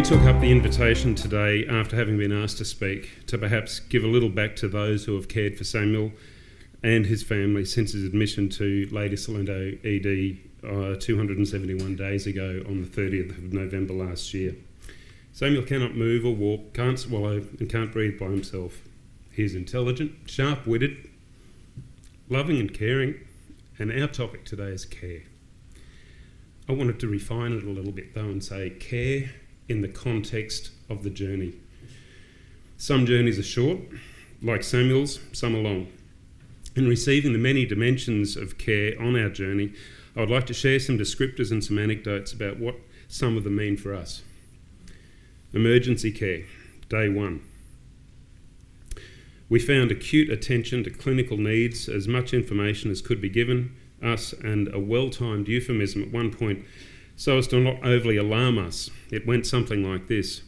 We took up the invitation today after having been asked to speak to perhaps give a little back to those who have cared for Samuel and his family since his admission to Lady Salento ED 271 days ago on the 30th of November last year. Samuel cannot move or walk, can't swallow and can't breathe by himself. He is intelligent, sharp-witted, loving and caring, and our topic today is care. I wanted to refine it a little bit though and say care in the context of the journey. Some journeys are short, like Samuel's, some are long. In receiving the many dimensions of care on our journey, I would like to share some descriptors and some anecdotes about what some of them mean for us. Emergency care, day one. We found acute attention to clinical needs, as much information as could be given us, and a well-timed euphemism at one point so as to not overly alarm us. It went something like this: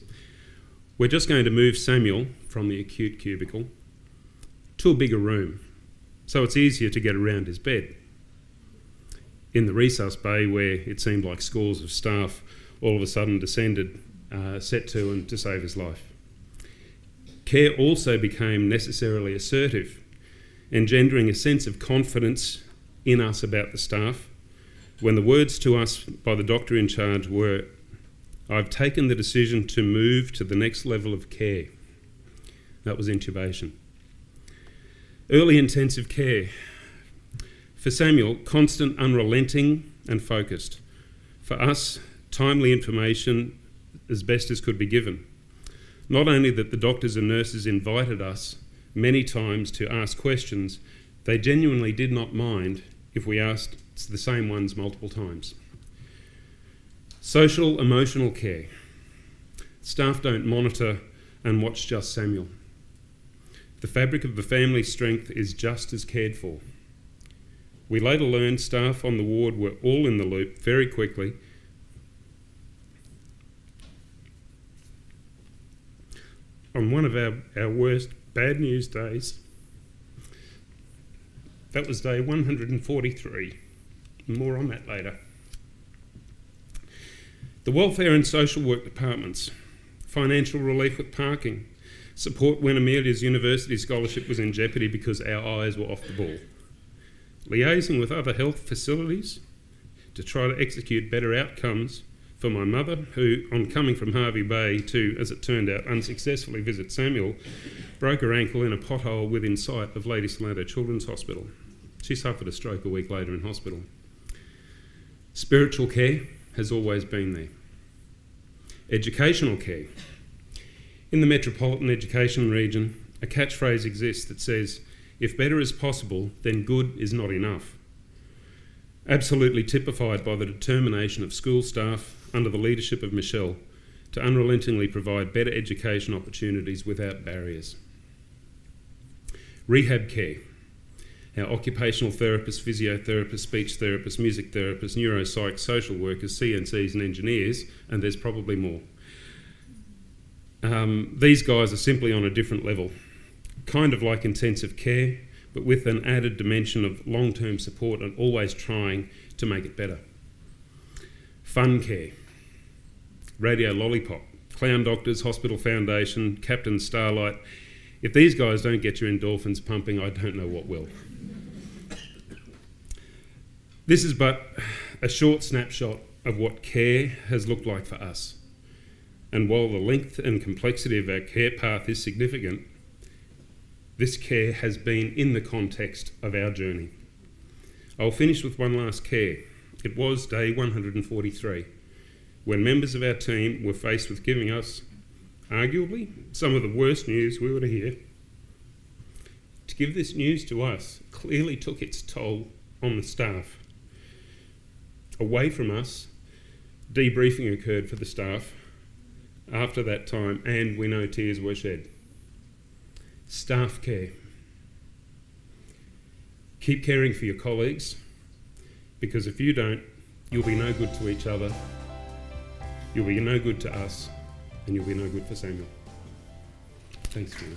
we're just going to move Samuel from the acute cubicle to a bigger room so it's easier to get around his bed. In the resus bay, where it seemed like scores of staff all of a sudden descended, set to and to save his life. Care also became necessarily assertive, engendering a sense of confidence in us about the staff, when the words to us by the doctor in charge were, "I've taken the decision to move to the next level of care." That was intubation. Early intensive care. For Samuel, constant, unrelenting and focused. For us, timely information as best as could be given. Not only that the doctors and nurses invited us many times to ask questions, they genuinely did not mind if we asked the same ones multiple times. Social, emotional care. Staff don't monitor and watch just Samuel. The fabric of the family strength is just as cared for. We later learned staff on the ward were all in the loop very quickly. On one of our worst bad news days, that was day 143. More on that later. The welfare and social work departments, financial relief with parking, support when Amelia's university scholarship was in jeopardy because our eyes were off the ball, liaising with other health facilities to try to execute better outcomes for my mother, who, on coming from Hervey Bay to, as it turned out, unsuccessfully visit Samuel, broke her ankle in a pothole within sight of Lady Salento Children's Hospital. She suffered a stroke a week later in hospital. Spiritual care has always been there. Educational care. In the metropolitan education region, a catchphrase exists that says, "If better is possible, then good is not enough." Absolutely typified by the determination of school staff under the leadership of Michelle to unrelentingly provide better education opportunities without barriers. Rehab care. Our occupational therapists, physiotherapists, speech therapists, music therapists, neuropsych, social workers, CNCs and engineers, and there's probably more. These guys are simply on a different level, kind of like intensive care, but with an added dimension of long-term support and always trying to make it better. Fun care. Radio Lollipop, Clown Doctors, Hospital Foundation, Captain Starlight. If these guys don't get your endorphins pumping, I don't know what will. This is but a short snapshot of what care has looked like for us. And while the length and complexity of our care path is significant, this care has been in the context of our journey. I'll finish with one last care. It was day 143, when members of our team were faced with giving us, arguably, some of the worst news we were to hear. To give this news to us clearly took its toll on the staff. Away from us, debriefing occurred for the staff after that time, and we know tears were shed. Staff care. Keep caring for your colleagues, because if you don't, you'll be no good to each other, you'll be no good to us, and you'll be no good for Samuel. Thanks, Julie.